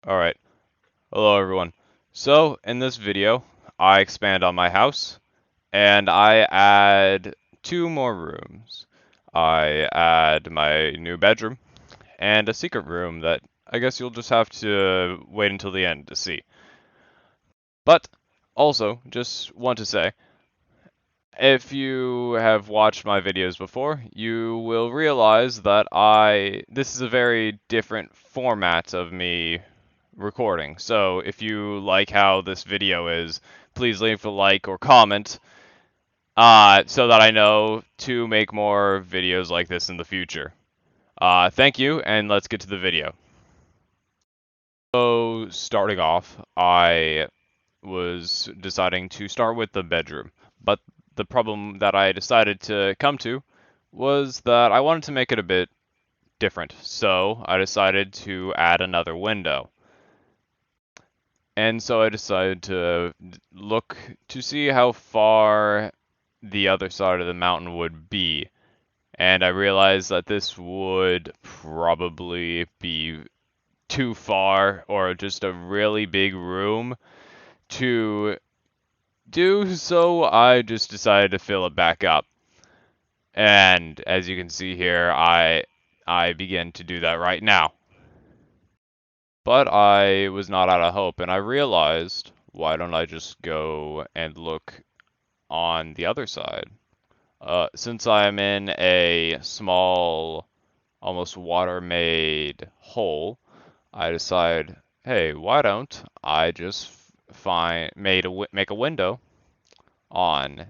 Alright, hello everyone. So, in this video, I expand on my house, and I add 2 more rooms. I add my new bedroom, and a secret room that I guess you'll just have to wait until the end to see. But, also, just want to say, if you have watched my videos before, you will realize that this is a very different format of me recording. So if you like how this video is, please leave a like or comment, so that I know to make more videos like this in the future. Thank you, and let's get to the video. So starting off, I was deciding to start with the bedroom, but the problem that I decided to come to was that I wanted to make it a bit different, so I decided to add another window. And so I decided to look to see how far the other side of the mountain would be. And I realized that this would probably be too far or just a really big room to do, so I just decided to fill it back up. And as you can see here, I begin to do that right now. But I was not out of hope, and I realized, why don't I just go and look on the other side? Since I'm in a small, almost water-made hole, I decide, hey, why don't I just make a window on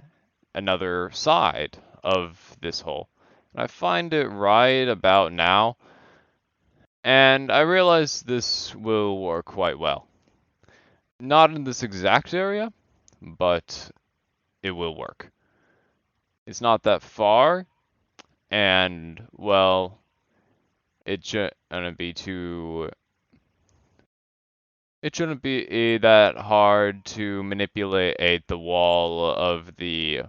another side of this hole. And I find it right about now, and I realize this will work quite well. Not in this exact area, but it will work. It's not that far, and, well, it shouldn't be too... It shouldn't be that hard to manipulate the wall of the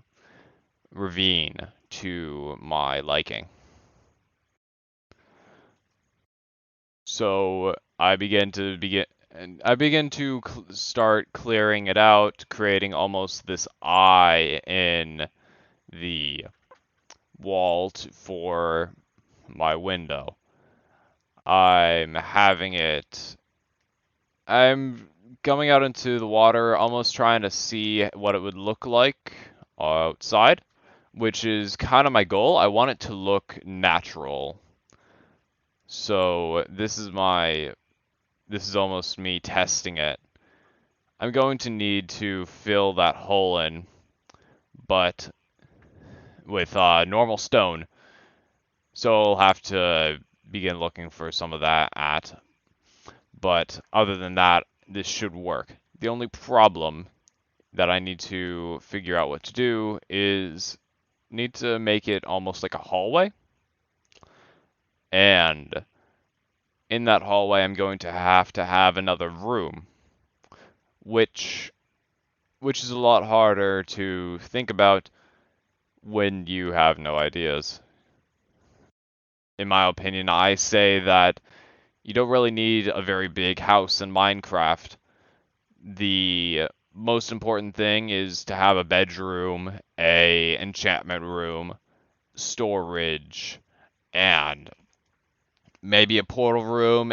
ravine to my liking. So I begin to start clearing it out, creating almost this eye in the wall for my window. I'm going out into the water, almost trying to see what it would look like outside, which is kind of my goal. I want it to look natural. So this is almost me testing it. I'm going to need to fill that hole in, but with normal stone. So I'll have to begin looking for some of that but other than that, this should work. The only problem that I need to figure out what to do is need to make it almost like a hallway. And in that hallway, I'm going to have another room, which is a lot harder to think about when you have no ideas. In my opinion, I say that you don't really need a very big house in Minecraft. The most important thing is to have a bedroom, a enchantment room, storage, and maybe a portal room,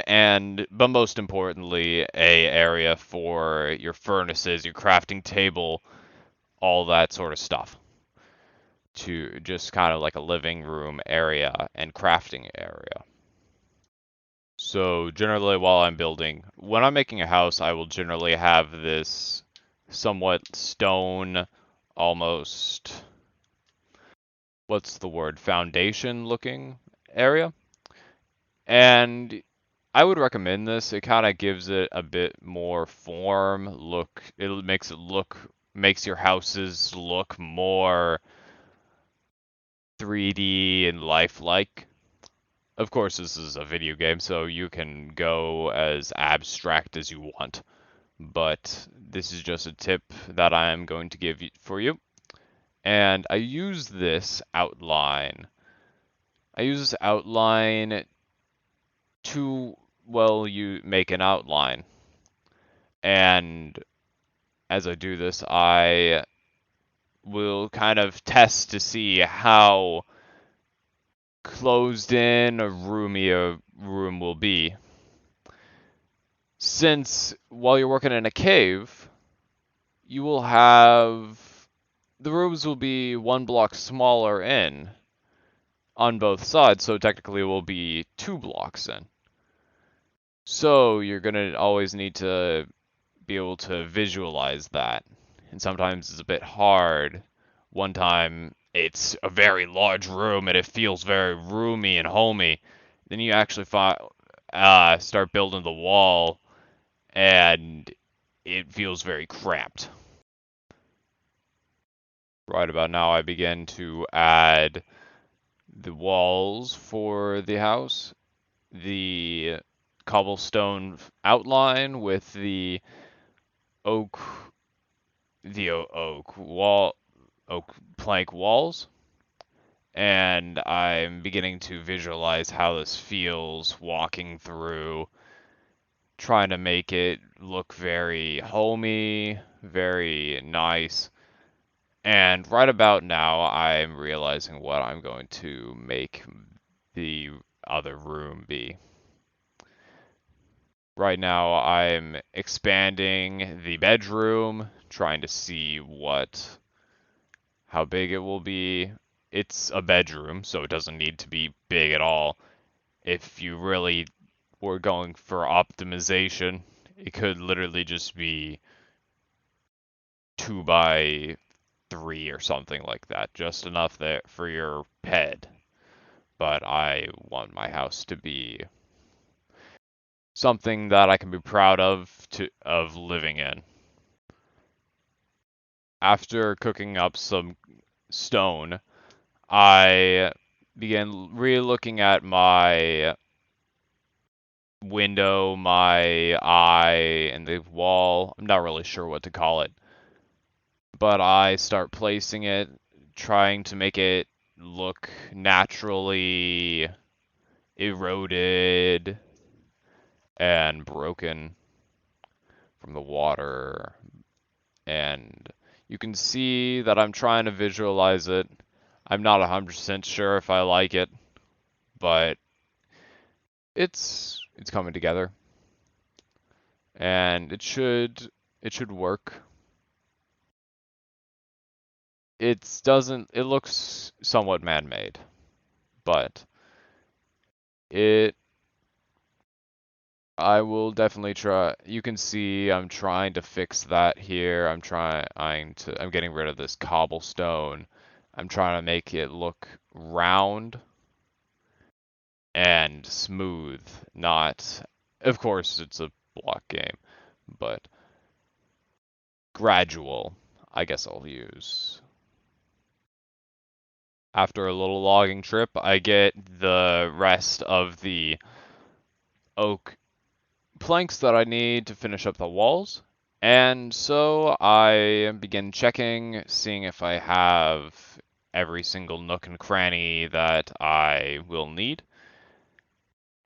but most importantly, a area for your furnaces, your crafting table, all that sort of stuff. To just kind of like a living room area and crafting area. So generally when I'm making a house, I will generally have this somewhat stone, almost, what's the word, foundation looking area. And I would recommend this. It kind of gives it a bit more form, makes your houses look more 3D and lifelike. Of course, this is a video game, so you can go as abstract as you want. But this is just a tip that I am going to give for you. And I use this outline. I use this outline to well, you make an outline. And as I do this, I will kind of test to see how closed in or roomy a room will be. Since while you're working in a cave, you will have the rooms will be one block smaller in on both sides, so technically it will be 2 blocks in. So you're gonna always need to be able to visualize that. And sometimes it's a bit hard. One time it's a very large room and it feels very roomy and homey. Then you actually start building the wall and it feels very cramped. Right about now I begin to add the walls for the house, the cobblestone outline with oak oak plank walls, and I'm beginning to visualize how this feels walking through, trying to make it look very homey, very nice. And right about now, I'm realizing what I'm going to make the other room be. Right now, I'm expanding the bedroom, trying to see how big it will be. It's a bedroom, so it doesn't need to be big at all. If you really were going for optimization, it could literally just be 2 by 3 or something like that, just enough there for your bed. But I want my house to be something that I can be proud of living in. After cooking up some stone, I began re-looking at my window, my eye, and the wall. I'm not really sure what to call it, but I start placing it, trying to make it look naturally eroded and broken from the water. And you can see that I'm trying to visualize it. I'm not 100% sure if I like it, but it's coming together, and it should work. It looks somewhat man-made, but it I will definitely try. You can see I'm trying to fix that here. I'm getting rid of this cobblestone. I'm trying to make it look round and smooth, not, of course, it's a block game, but gradual, I guess I'll use. After a little logging trip, I get the rest of the oak planks that I need to finish up the walls. And so I begin checking, seeing if I have every single nook and cranny that I will need.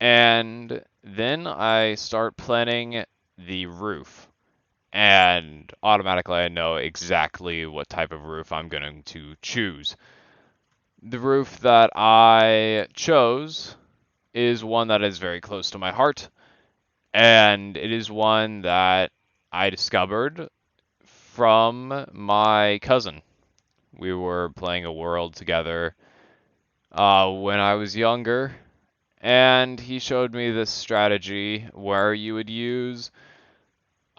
And then I start planning the roof. And automatically I know exactly what type of roof I'm going to choose. The roof that I chose is one that is very close to my heart, and it is one that I discovered from my cousin. We were playing a world together when I was younger, and he showed me this strategy where you would use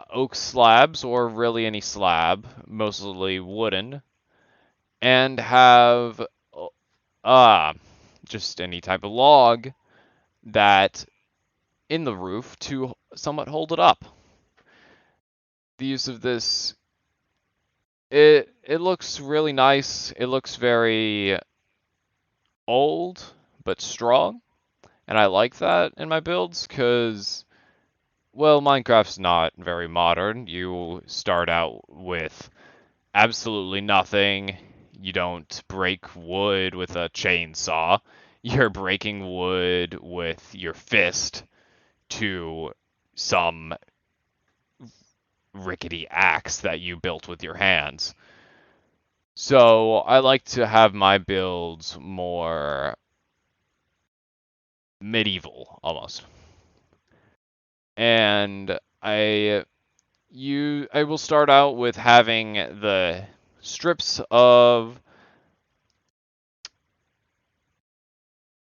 oak slabs, or really any slab, mostly wooden, and have uh, just any type of log that in the roof to somewhat hold it up. The use of this, it looks really nice. It looks very old but strong, and I like that in my builds because, well, Minecraft's not very modern. You start out with absolutely nothing. You don't break wood with a chainsaw. You're breaking wood with your fist to some rickety axe that you built with your hands. So I like to have my builds more medieval almost. And I will start out with having the strips of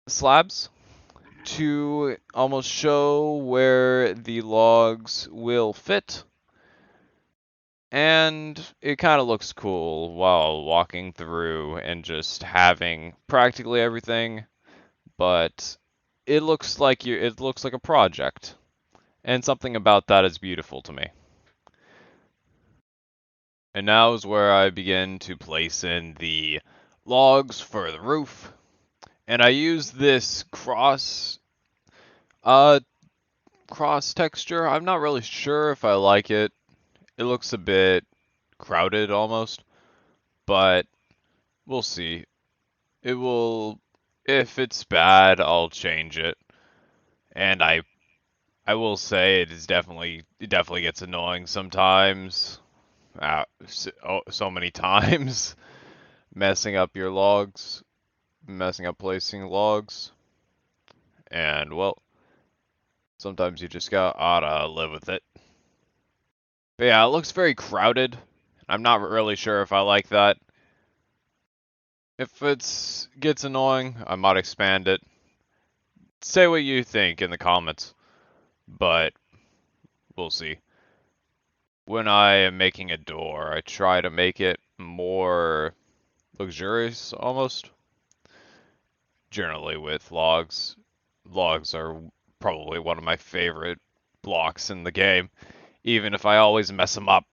slabs to almost show where the logs will fit. And it kind of looks cool while walking through and just having practically everything, but it looks like a project. And something about that is beautiful to me. And now is where I begin to place in the logs for the roof. And I use this uh cross texture. I'm not really sure if I like it. It looks a bit crowded almost, but we'll see. It will, if it's bad, I'll change it. And I will say it definitely gets annoying sometimes. So many times messing up your logs, messing up placing logs, and well, sometimes you just gotta live with it. But yeah, it looks very crowded. I'm not really sure if I like that. If it gets annoying, I might expand it. Say what you think in the comments, but we'll see. When I am making a door, I try to make it more luxurious almost. Generally with logs. Logs are probably one of my favorite blocks in the game, even if I always mess them up.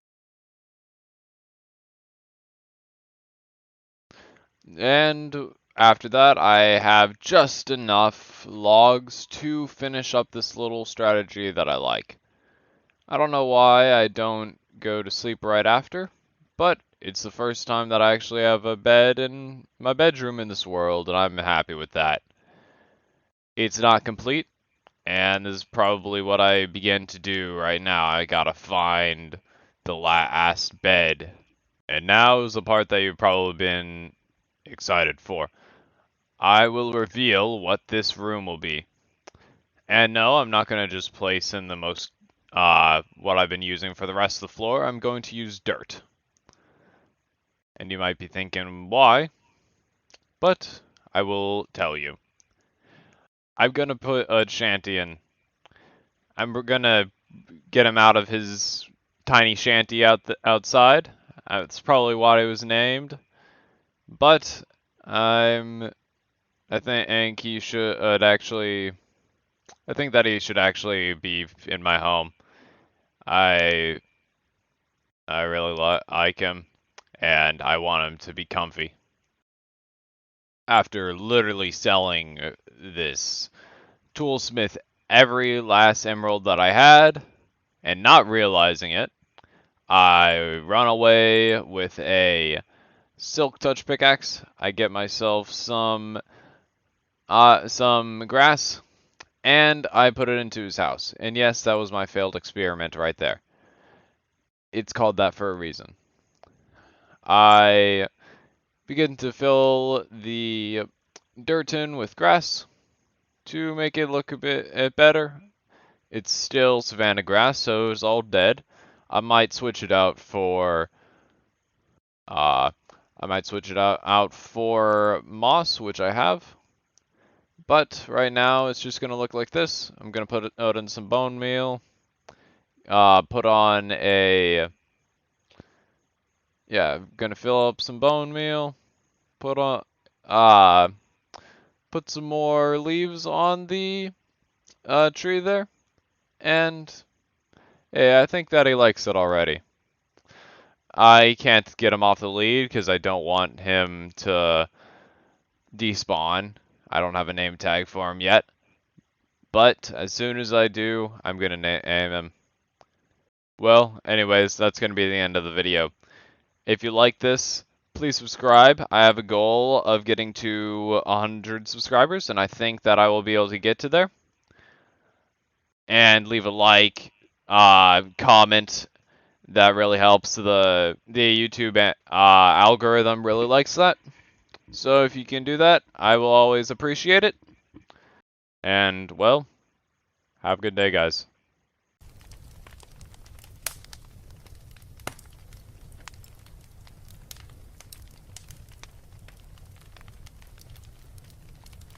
And after that, I have just enough logs to finish up this little strategy that I like. I don't know why I don't go to sleep right after, but it's the first time that I actually have a bed in my bedroom in this world, and I'm happy with that. It's not complete, and this is probably what I begin to do right now. I gotta find the last bed. And now is the part that you've probably been excited for. I will reveal what this room will be. And no, I'm not going to just place in the most, what I've been using for the rest of the floor. I'm going to use dirt. And you might be thinking, why? But I will tell you. I'm going to put a shanty in. I'm going to get him out of his tiny shanty outside. That's probably why it was named. But I'm I think he should actually. I think that he should actually be in my home. I I really like him, and I want him to be comfy. After literally selling this toolsmith every last emerald that I had, and not realizing it, I run away with a silk touch pickaxe. I get myself some grass, and I put it into his house. And yes, that was my failed experiment right there. It's called that for a reason. I begin to fill the dirt in with grass to make it look a bit better. It's still savanna grass, so it's all dead. I might switch it out for out for moss, which I have. But right now it's just gonna look like this. I'm gonna put it out in some bone meal. Put on a Yeah, gonna fill up some bone meal. Put on uh put some more leaves on the tree there. And yeah, I think that he likes it already. I can't get him off the lead because I don't want him to despawn. I don't have a name tag for him yet. But as soon as I do, I'm gonna name him. Well, anyways, that's gonna be the end of the video. If you like this, please subscribe. I have a goal of getting to 100 subscribers, and I think that I will be able to get to there. and leave a like, comment. That really helps. The YouTube algorithm really likes that. So if you can do that, I will always appreciate it. And well, have a good day, guys.